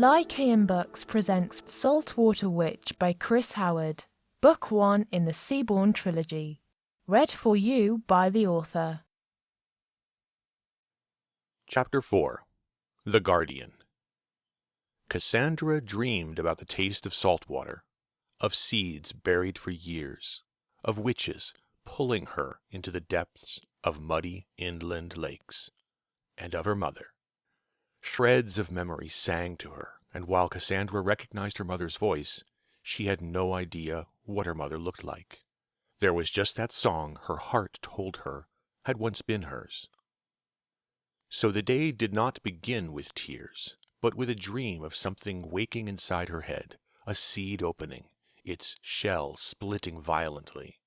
Lykeion Books presents Saltwater Witch by Chris Howard, Book 1 in the Seaborn Trilogy. Read for you by the author. Chapter 4 The Guardian. Cassandra dreamed about the taste of salt water, of seeds buried for years, of witches pulling her into the depths of muddy inland lakes, and of her mother. Shreds of memory sang to her, and while Cassandra recognized her mother's voice, she had no idea what her mother looked like. There was just that song her heart told her had once been hers. So the day did not begin with tears, but with a dream of something waking inside her head, a seed opening, its shell splitting violently,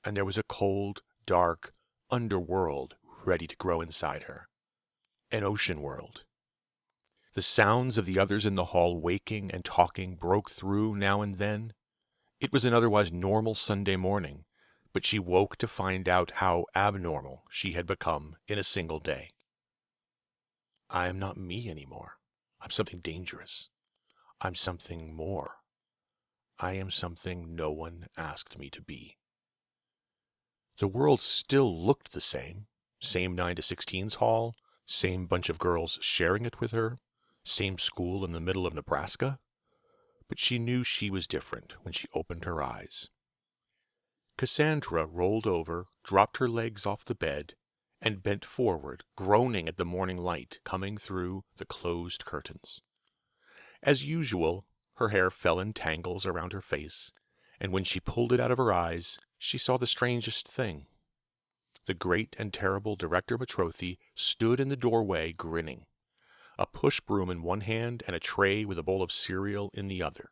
and there was a cold, dark underworld ready to grow inside her. An ocean world. The sounds of the others in the hall waking and talking broke through now and then. It was an otherwise normal Sunday morning, but she woke to find out how abnormal she had become in a single day. I am not me anymore. I'm something dangerous. I'm something more. I am something no one asked me to be. The world still looked the same. Same 9 to 16's hall, same bunch of girls sharing it with her, same school in the middle of Nebraska. But she knew she was different when she opened her eyes. Cassandra rolled over, dropped her legs off the bed, and bent forward, groaning at the morning light coming through the closed curtains. As usual, her hair fell in tangles around her face, and when she pulled it out of her eyes, she saw the strangest thing. The great and terrible Director Matrothi stood in the doorway grinning, a push broom in one hand and a tray with a bowl of cereal in the other.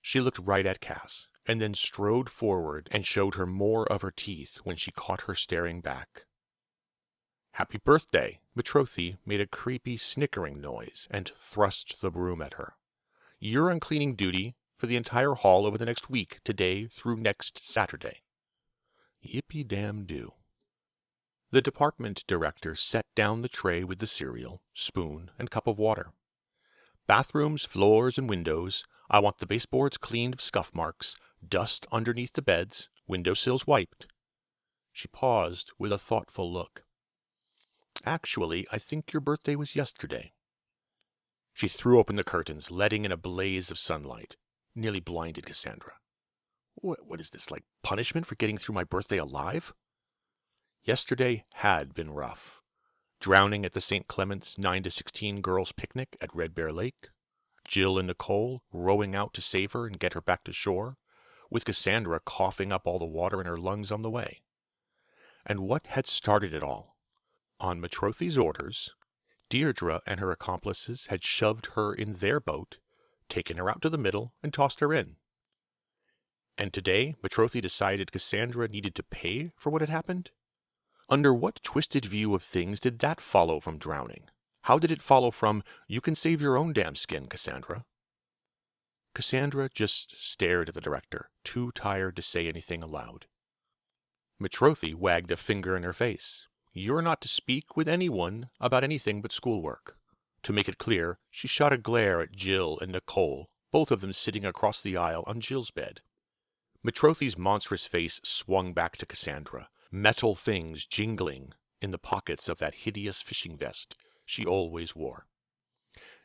She looked right at Cass, and then strode forward and showed her more of her teeth when she caught her staring back. "Happy birthday!" Matrothi made a creepy snickering noise and thrust the broom at her. "You're on cleaning duty for the entire hall over the next week, today through next Saturday." Yippee-damn-do. The department director set down the tray with the cereal, spoon, and cup of water. "Bathrooms, floors, and windows. I want the baseboards cleaned of scuff marks, dust underneath the beds, windowsills wiped." She paused with a thoughtful look. "Actually, I think your birthday was yesterday." She threw open the curtains, letting in a blaze of sunlight. Nearly blinded Cassandra. What is this, like punishment for getting through my birthday alive? Yesterday had been rough. Drowning at the St. Clement's 9 to 16 girls' picnic at Red Bear Lake. Jill and Nicole rowing out to save her and get her back to shore, with Cassandra coughing up all the water in her lungs on the way. And what had started it all? On Matrothi's orders, Deirdre and her accomplices had shoved her in their boat, taken her out to the middle, and tossed her in. And today, Matrothi decided Cassandra needed to pay for what had happened? Under what twisted view of things did that follow from drowning? How did it follow from, "You can save your own damn skin, Cassandra"? Cassandra just stared at the director, too tired to say anything aloud. Matrothi wagged a finger in her face. "You're not to speak with anyone about anything but schoolwork." To make it clear, she shot a glare at Jill and Nicole, both of them sitting across the aisle on Jill's bed. Matrothi's monstrous face swung back to Cassandra, metal things jingling in the pockets of that hideous fishing vest she always wore.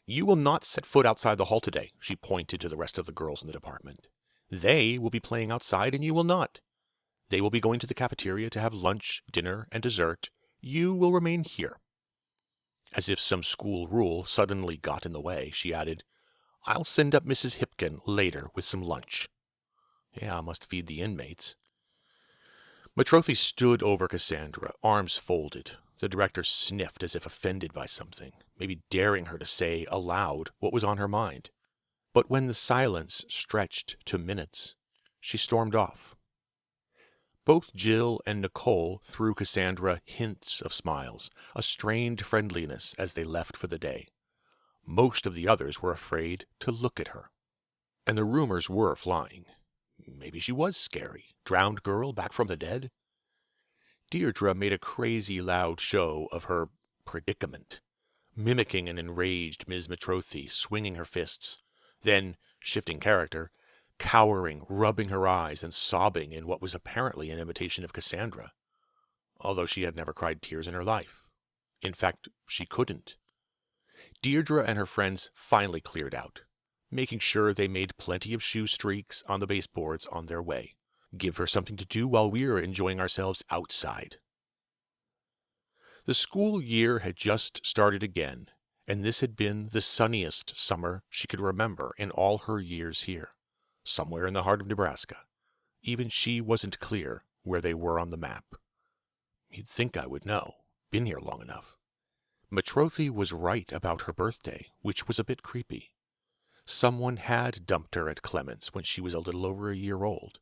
"You will not set foot outside the hall today," she pointed to the rest of the girls in the department. "They will be playing outside, and you will not. They will be going to the cafeteria to have lunch, dinner, and dessert. You will remain here." As if some school rule suddenly got in the way, she added, "I'll send up Mrs. Hipkin later with some lunch." Yeah, I must feed the inmates. Matrothi stood over Cassandra, arms folded. The director sniffed as if offended by something, maybe daring her to say aloud what was on her mind. But when the silence stretched to minutes, she stormed off. Both Jill and Nicole threw Cassandra hints of smiles, a strained friendliness as they left for the day. Most of the others were afraid to look at her. And the rumors were flying. Maybe she was scary. Drowned girl back from the dead? Deirdre made a crazy loud show of her predicament. mimicking an enraged Ms. Matrothi, swinging her fists, then, shifting character, cowering, rubbing her eyes, and sobbing in what was apparently an imitation of Cassandra, although she had never cried tears in her life. In fact, she couldn't. Deirdre and her friends finally cleared out, making sure they made plenty of shoe streaks on the baseboards on their way. Give her something to do while we were enjoying ourselves outside. The school year had just started again, and this had been the sunniest summer she could remember in all her years here, somewhere in the heart of Nebraska. Even she wasn't clear where they were on the map. You'd think I would know. Been here long enough. Matrothi was right about her birthday, which was a bit creepy. Someone had dumped her at Clements when she was a little over a year old.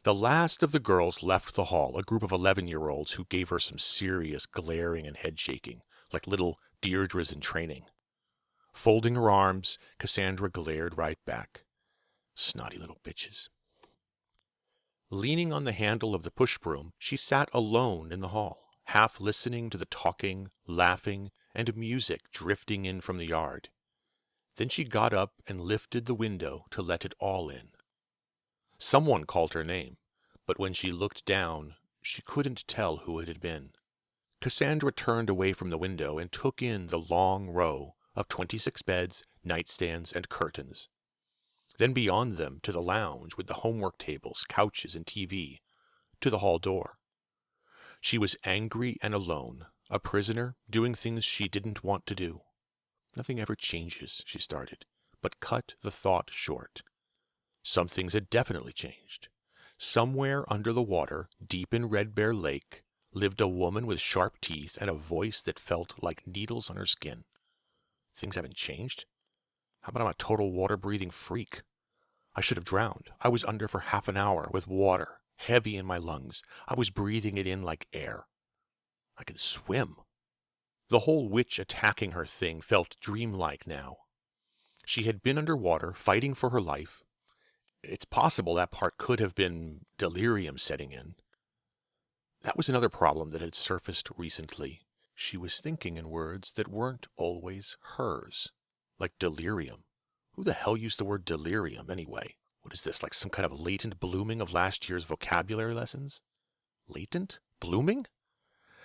The last of the girls left the hall, a group of 11-year-olds who gave her some serious glaring and head-shaking, like little Deirdres in training. Folding her arms, Cassandra glared right back. Snotty little bitches. Leaning on the handle of the push-broom, she sat alone in the hall, half listening to the talking, laughing, and music drifting in from the yard. Then she got up and lifted the window to let it all in. Someone called her name, but when she looked down, she couldn't tell who it had been. Cassandra turned away from the window and took in the long row of 26 beds, nightstands, and curtains. Then beyond them to the lounge with the homework tables, couches, and TV, to the hall door. She was angry and alone, a prisoner doing things she didn't want to do. Nothing ever changes, she started, but cut the thought short. Some things had definitely changed. Somewhere under the water, deep in Red Bear Lake, lived a woman with sharp teeth and a voice that felt like needles on her skin. Things haven't changed? How about I'm a total water-breathing freak? I should have drowned. I was under for half an hour with water, heavy in my lungs. I was breathing it in like air. I can swim. The whole witch attacking her thing felt dreamlike now. She had been underwater, fighting for her life. It's possible that part could have been delirium setting in. That was another problem that had surfaced recently. She was thinking in words that weren't always hers, like delirium. Who the hell used the word delirium anyway? What is this, like some kind of latent blooming of last year's vocabulary lessons? Latent? Blooming?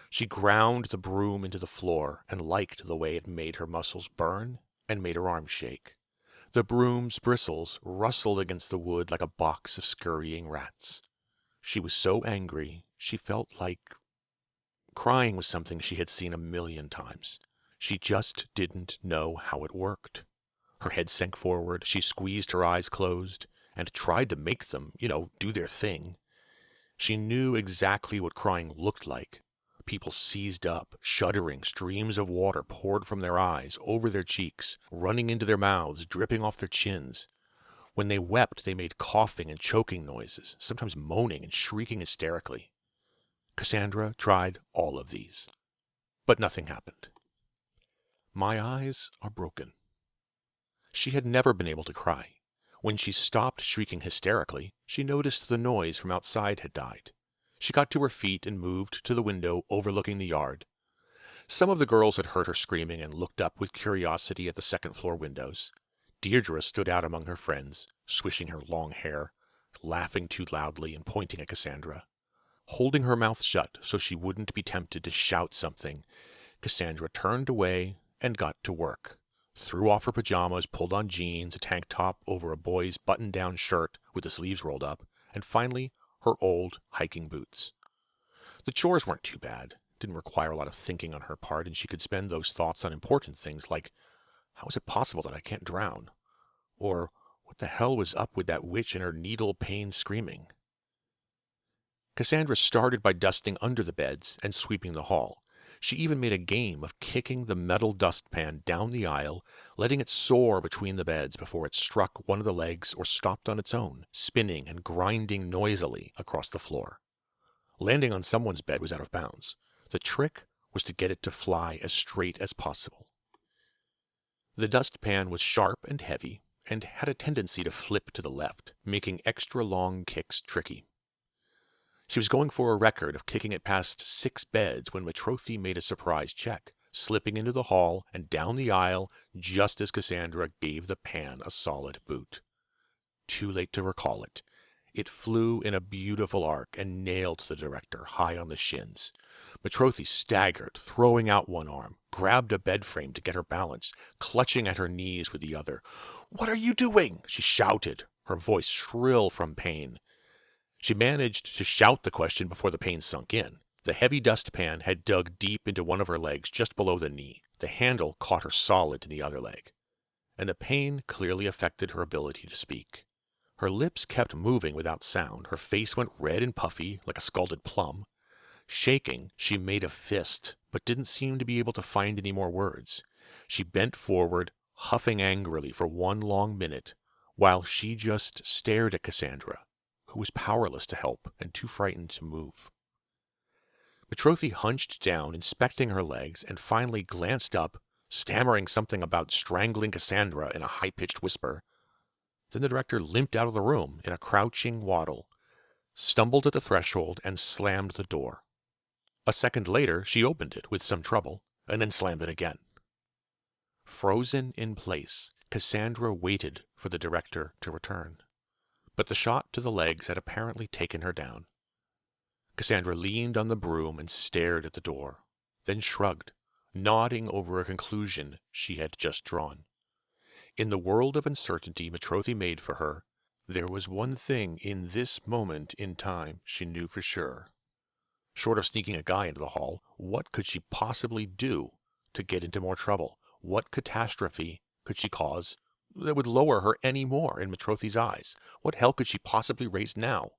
She ground the broom into the floor and liked the way it made her muscles burn and made her arms shake. The broom's bristles rustled against the wood like a box of scurrying rats. She was so angry, she felt like crying was something she had seen 1,000,000 times. She just didn't know how it worked. Her head sank forward, she squeezed her eyes closed, and tried to make them, do their thing. She knew exactly what crying looked like. People seized up, shuddering, streams of water poured from their eyes, over their cheeks, running into their mouths, dripping off their chins. When they wept, they made coughing and choking noises, sometimes moaning and shrieking hysterically. Cassandra tried all of these, but nothing happened. My eyes are broken. She had never been able to cry. When she stopped shrieking hysterically, she noticed the noise from outside had died. She got to her feet and moved to the window overlooking the yard. Some of the girls had heard her screaming and looked up with curiosity at the second-floor windows. Deirdre stood out among her friends, swishing her long hair, laughing too loudly and pointing at Cassandra. Holding her mouth shut so she wouldn't be tempted to shout something, Cassandra turned away and got to work. Threw off her pajamas, pulled on jeans, a tank top over a boy's button-down shirt with the sleeves rolled up, and finally her old hiking boots. The chores weren't too bad. Didn't require a lot of thinking on her part, and she could spend those thoughts on important things like, how is it possible that I can't drown? Or, what the hell was up with that witch and her needle pain screaming? Cassandra started by dusting under the beds and sweeping the hall. She even made a game of kicking the metal dustpan down the aisle, letting it soar between the beds before it struck one of the legs or stopped on its own, spinning and grinding noisily across the floor. Landing on someone's bed was out of bounds. The trick was to get it to fly as straight as possible. The dustpan was sharp and heavy, and had a tendency to flip to the left, making extra long kicks tricky. She was going for a record of kicking it past 6 beds when Matrothi made a surprise check. slipping into the hall and down the aisle just as Cassandra gave the pan a solid boot. Too late to recall it. It flew in a beautiful arc and nailed the director high on the shins. Betrothed staggered, throwing out one arm, grabbed a bed frame to get her balance, clutching at her knees with the other. "What are you doing?" she shouted, her voice shrill from pain. She managed to shout the question before the pain sunk in. The heavy dustpan had dug deep into one of her legs just below the knee. The handle caught her solid in the other leg. And the pain clearly affected her ability to speak. Her lips kept moving without sound. Her face went red and puffy, like a scalded plum. Shaking, she made a fist, but didn't seem to be able to find any more words. She bent forward, huffing angrily for one long minute, while she just stared at Cassandra, who was powerless to help and too frightened to move. Betrothed hunched down, inspecting her legs, and finally glanced up, stammering something about strangling Cassandra in a high-pitched whisper. Then the director limped out of the room in a crouching waddle, stumbled at the threshold, and slammed the door. A second later, she opened it with some trouble, and then slammed it again. Frozen in place, Cassandra waited for the director to return. But the shot to the legs had apparently taken her down. Cassandra leaned on the broom and stared at the door, then shrugged, nodding over a conclusion she had just drawn. In the world of uncertainty Betrothed made for her, there was one thing in this moment in time she knew for sure. Short of sneaking a guy into the hall, what could she possibly do to get into more trouble? What catastrophe could she cause that would lower her any more in Betrothed's eyes? What hell could she possibly raise now?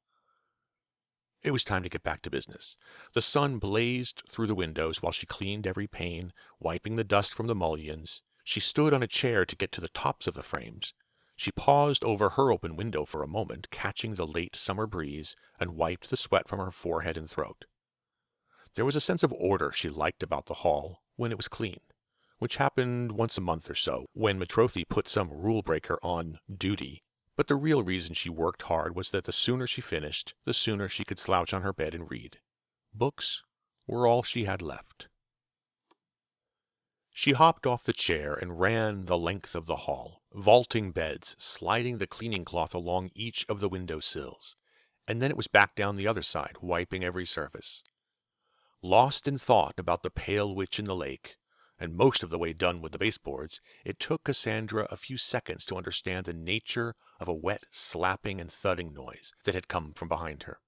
It was time to get back to business. The sun blazed through the windows while she cleaned every pane, wiping the dust from the mullions. She stood on a chair to get to the tops of the frames. She paused over her open window for a moment, catching the late summer breeze, and wiped the sweat from her forehead and throat. There was a sense of order she liked about the hall when it was clean, which happened once a month or so, when Betrothed put some rule-breaker on duty. But the real reason she worked hard was that the sooner she finished, the sooner she could slouch on her bed and read. Books were all she had left. She hopped off the chair and ran the length of the hall, vaulting beds, sliding the cleaning cloth along each of the window sills, and then it was back down the other side, wiping every surface. Lost in thought about the pale witch in the lake, and most of the way done with the baseboards, it took Cassandra a few seconds to understand the nature of a wet slapping and thudding noise that had come from behind her.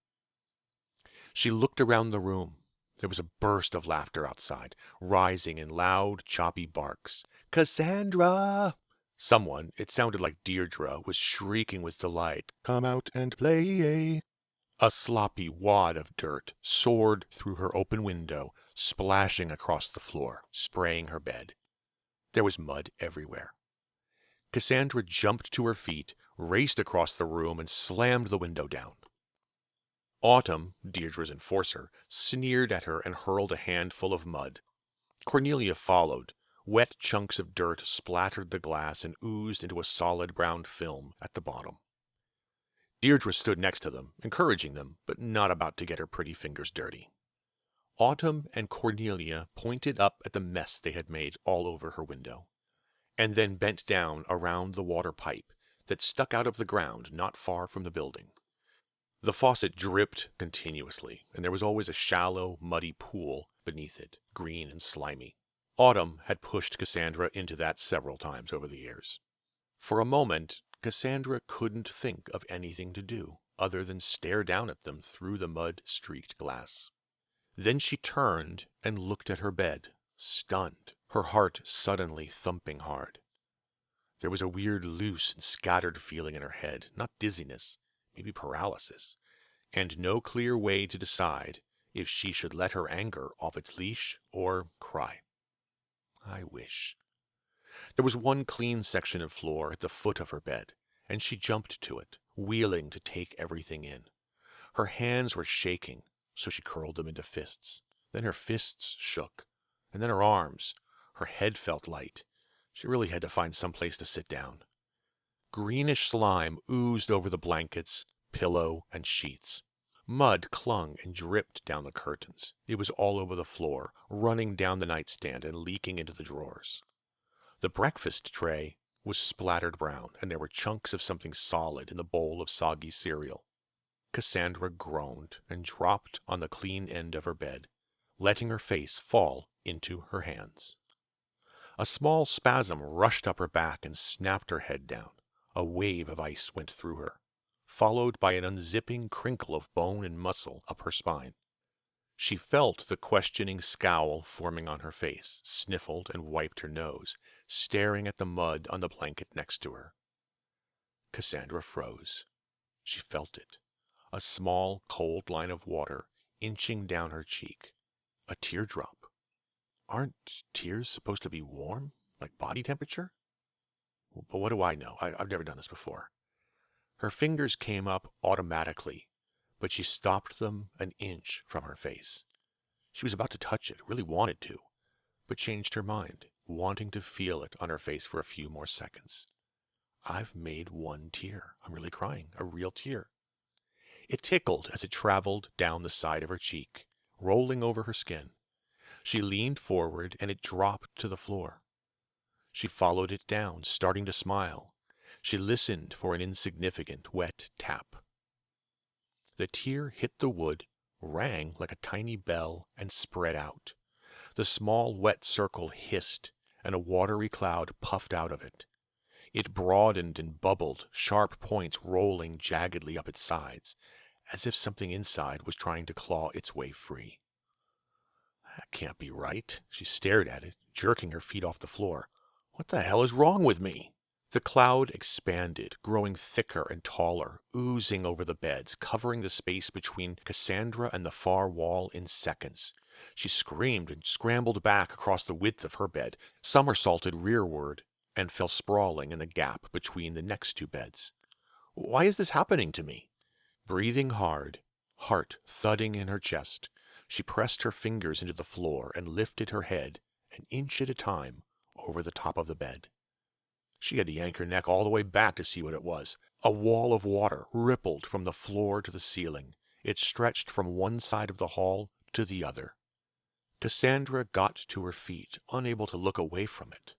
She looked around the room. There was a burst of laughter outside, rising in loud, choppy barks. "Cassandra!" Someone, it sounded like Deirdre, was shrieking with delight. "Come out and play!" A sloppy wad of dirt soared through her open window, splashing across the floor, spraying her bed. There was mud everywhere. Cassandra jumped to her feet, raced across the room, and slammed the window down. Autumn, Deirdre's enforcer, sneered at her and hurled a handful of mud. Cornelia followed. Wet chunks of dirt splattered the glass and oozed into a solid brown film at the bottom. Deirdre stood next to them, encouraging them, but not about to get her pretty fingers dirty. Autumn and Cornelia pointed up at the mess they had made all over her window, and then bent down around the water pipe that stuck out of the ground not far from the building. The faucet dripped continuously, and there was always a shallow, muddy pool beneath it, green and slimy. Autumn had pushed Cassandra into that several times over the years. For a moment, Cassandra couldn't think of anything to do other than stare down at them through the mud-streaked glass. Then she turned and looked at her bed, stunned, her heart suddenly thumping hard. There was a weird loose and scattered feeling in her head, not dizziness, maybe paralysis, and no clear way to decide if she should let her anger off its leash or cry. I wish. There was one clean section of floor at the foot of her bed, and she jumped to it, wheeling to take everything in. Her hands were shaking, so she curled them into fists. Then her fists shook, and then her arms. Her head felt light. She really had to find some place to sit down. Greenish slime oozed over the blankets, pillow, and sheets. Mud clung and dripped down the curtains. It was all over the floor, running down the nightstand and leaking into the drawers. The breakfast tray was splattered brown, and there were chunks of something solid in the bowl of soggy cereal. Cassandra groaned and dropped on the clean end of her bed, letting her face fall into her hands. A small spasm rushed up her back and snapped her head down. A wave of ice went through her, followed by an unzipping crinkle of bone and muscle up her spine. She felt the questioning scowl forming on her face, sniffled and wiped her nose, staring at the mud on the blanket next to her. Cassandra froze. She felt it. A small, cold line of water inching down her cheek. A teardrop. Aren't tears supposed to be warm, like body temperature? But what do I know? I've never done this before. Her fingers came up automatically, but she stopped them an inch from her face. She was about to touch it, really wanted to, but changed her mind, wanting to feel it on her face for a few more seconds. I've made one tear. I'm really crying, a real tear. It tickled as it traveled down the side of her cheek, rolling over her skin. She leaned forward, and it dropped to the floor. She followed it down, starting to smile. She listened for an insignificant, wet tap. The tear hit the wood, rang like a tiny bell, and spread out. The small, wet circle hissed, and a watery cloud puffed out of it. It broadened and bubbled, sharp points rolling jaggedly up its sides, as if something inside was trying to claw its way free. That can't be right. She stared at it, jerking her feet off the floor. What the hell is wrong with me? The cloud expanded, growing thicker and taller, oozing over the beds, covering the space between Cassandra and the far wall in seconds. She screamed and scrambled back across the width of her bed, somersaulted rearward, and fell sprawling in the gap between the next two beds. Why is this happening to me? Breathing hard, heart thudding in her chest, she pressed her fingers into the floor and lifted her head, an inch at a time, over the top of the bed. She had to yank her neck all the way back to see what it was. A wall of water rippled from the floor to the ceiling. It stretched from one side of the hall to the other. Cassandra got to her feet, unable to look away from it.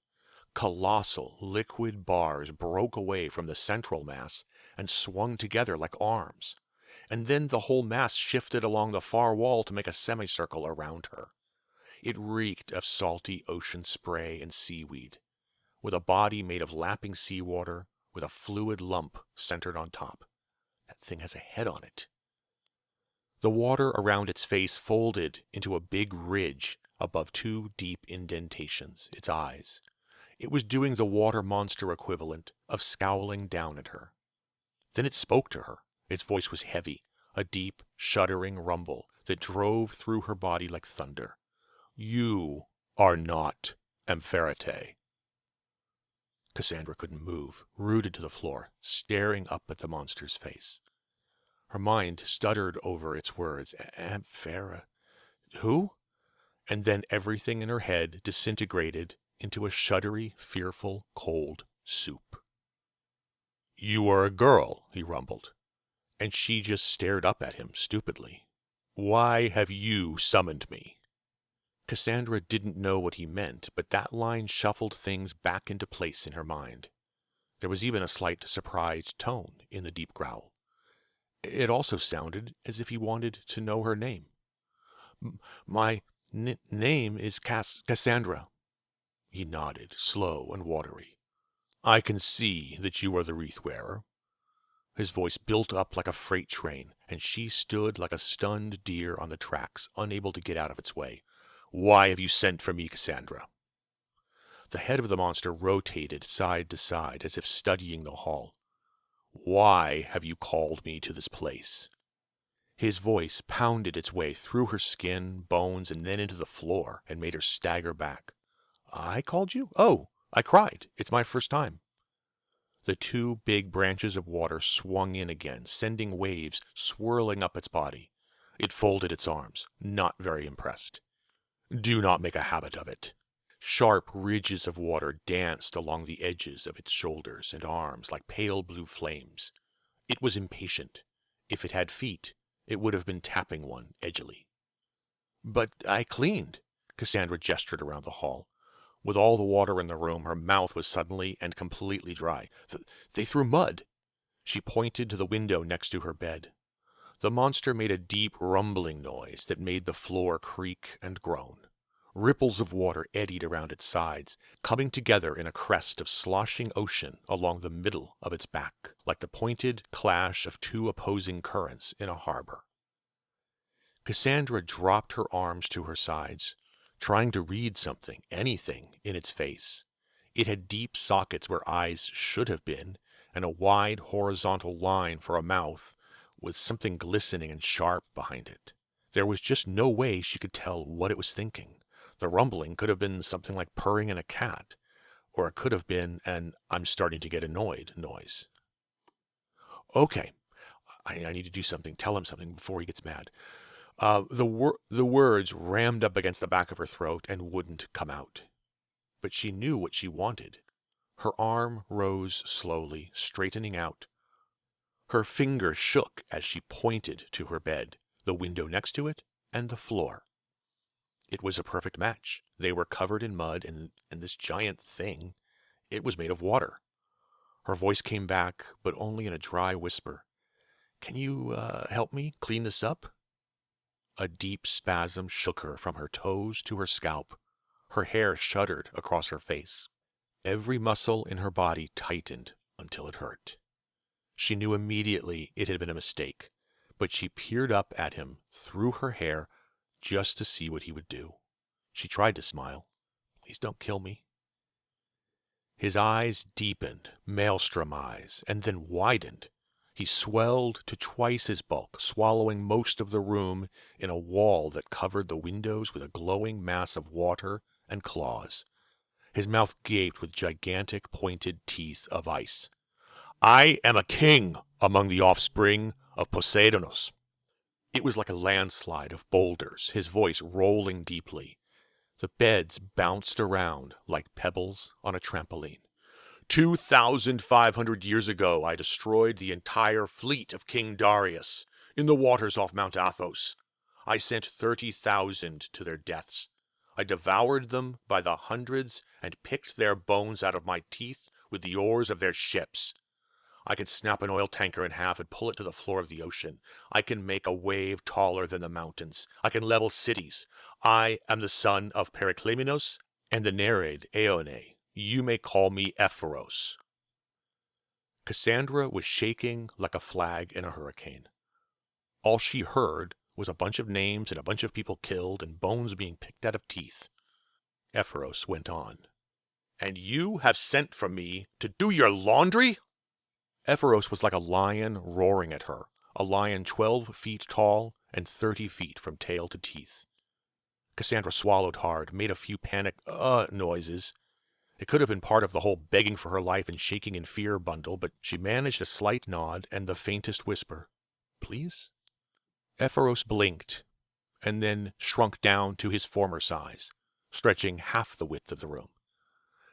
Colossal, liquid bars broke away from the central mass and swung together like arms. And then the whole mass shifted along the far wall to make a semicircle around her. It reeked of salty ocean spray and seaweed, with a body made of lapping seawater, with a fluid lump centered on top. That thing has a head on it. The water around its face folded into a big ridge above two deep indentations, its eyes. It was doing the water monster equivalent of scowling down at her. Then it spoke to her. Its voice was heavy, a deep, shuddering rumble that drove through her body like thunder. You are not Ampherite. Cassandra couldn't move, rooted to the floor, staring up at the monster's face. Her mind stuttered over its words. Amphera? Who? And then everything in her head disintegrated into a shuddery, fearful, cold soup. You are a girl, he rumbled, and she just stared up at him stupidly. Why have you summoned me? Cassandra didn't know what he meant, but that line shuffled things back into place in her mind. There was even a slight surprised tone in the deep growl. It also sounded as if he wanted to know her name. My name is Cassandra. He nodded, slow and watery. I can see that you are the wreath-wearer. His voice built up like a freight train, and she stood like a stunned deer on the tracks, unable to get out of its way. Why have you sent for me, Cassandra? The head of the monster rotated side to side, as if studying the hall. Why have you called me to this place? His voice pounded its way through her skin, bones, and then into the floor, and made her stagger back. I called you? Oh, I cried. It's my first time. The two big branches of water swung in again, sending waves swirling up its body. It folded its arms, not very impressed. Do not make a habit of it. Sharp ridges of water danced along the edges of its shoulders and arms like pale blue flames. It was impatient. If it had feet, It would have been tapping one edgily. "But I cleaned." Cassandra gestured around the hall. With all the water in the room, her mouth was suddenly and completely dry. They threw mud." She pointed to the window next to her bed. The monster made a deep rumbling noise that made the floor creak and groan. Ripples of water eddied around its sides, coming together in a crest of sloshing ocean along the middle of its back, like the pointed clash of two opposing currents in a harbor. Cassandra dropped her arms to her sides, trying to read something, anything, in its face. It had deep sockets where eyes should have been, and a wide horizontal line for a mouth, with something glistening and sharp behind it. There was just no way she could tell what it was thinking. The rumbling could have been something like purring in a cat, or it could have been an "I'm starting to get annoyed" noise. "Okay, I need to do something, tell him something before he gets mad." The words rammed up against the back of her throat and wouldn't come out. But she knew what she wanted. Her arm rose slowly, straightening out. Her finger shook as she pointed to her bed, the window next to it, and the floor. It was a perfect match. They were covered in mud, and this giant thing, it was made of water. Her voice came back, but only in a dry whisper. "Can you help me clean this up?" A deep spasm shook her from her toes to her scalp. Her hair shuddered across her face. Every muscle in her body tightened until it hurt. She knew immediately it had been a mistake, but she peered up at him through her hair just to see what he would do. She tried to smile. "Please don't kill me." His eyes deepened, maelstrom eyes, and then widened. He swelled to twice his bulk, swallowing most of the room in a wall that covered the windows with a glowing mass of water and claws. His mouth gaped with gigantic pointed teeth of ice. "I am a king among the offspring of Poseidonos." It was like a landslide of boulders, his voice rolling deeply. The beds bounced around like pebbles on a trampoline. 2,500 years ago, I destroyed the entire fleet of King Darius in the waters off Mount Athos. I sent 30,000 to their deaths. I devoured them by the hundreds and picked their bones out of my teeth with the oars of their ships. I can snap an oil tanker in half and pull it to the floor of the ocean. I can make a wave taller than the mountains. I can level cities. I am the son of Periclaminos and the Nereid Aeone. You may call me Ephoros. Cassandra was shaking like a flag in a hurricane. All she heard was a bunch of names and a bunch of people killed and bones being picked out of teeth. Ephoros went on. "And you have sent for me to do your laundry?" Ephoros was like a lion roaring at her, a lion 12 feet tall and 30 feet from tail to teeth. Cassandra swallowed hard, made a few panicked noises. It could have been part of the whole begging for her life and shaking in fear bundle, but she managed a slight nod and the faintest whisper. "Please?" Ephoros blinked, and then shrunk down to his former size, stretching half the width of the room.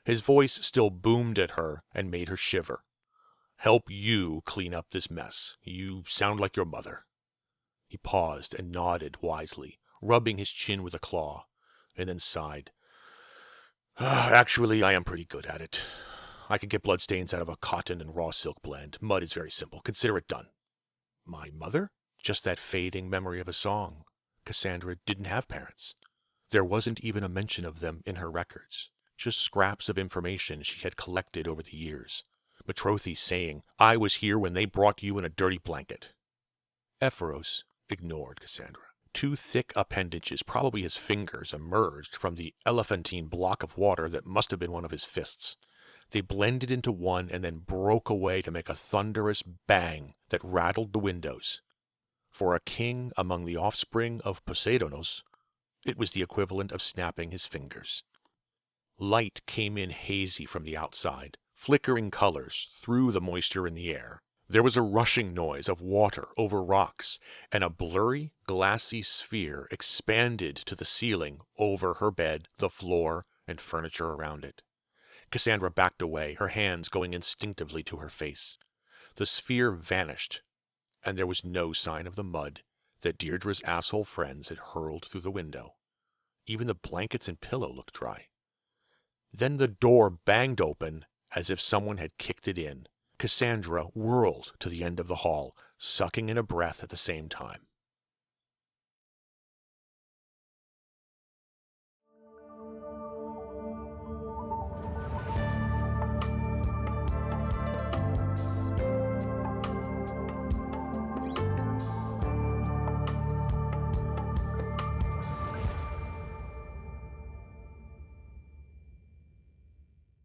His voice still boomed at her and made her shiver. "Help you clean up this mess. You sound like your mother." He paused and nodded wisely, rubbing his chin with a claw, and then sighed. "Actually, I am pretty good at it. I can get bloodstains out of a cotton and raw silk blend. Mud is very simple. Consider it done." My mother? Just that fading memory of a song. Cassandra didn't have parents. There wasn't even a mention of them in her records. Just scraps of information she had collected over the years. Betrothed saying, "I was here when they brought you in a dirty blanket." Ephoros ignored Cassandra. Two thick appendages, probably his fingers, emerged from the elephantine block of water that must have been one of his fists. They blended into one and then broke away to make a thunderous bang that rattled the windows. For a king among the offspring of Poseidonos, it was the equivalent of snapping his fingers. Light came in hazy from the outside, flickering colors through the moisture in the air. There was a rushing noise of water over rocks, and a blurry, glassy sphere expanded to the ceiling over her bed, the floor, and furniture around it. Cassandra backed away, her hands going instinctively to her face. The sphere vanished, and there was no sign of the mud, that Deirdre's asshole friends had hurled through the window. Even the blankets and pillow looked dry. Then the door banged open as if someone had kicked it in. Cassandra whirled to the end of the hall, sucking in a breath at the same time.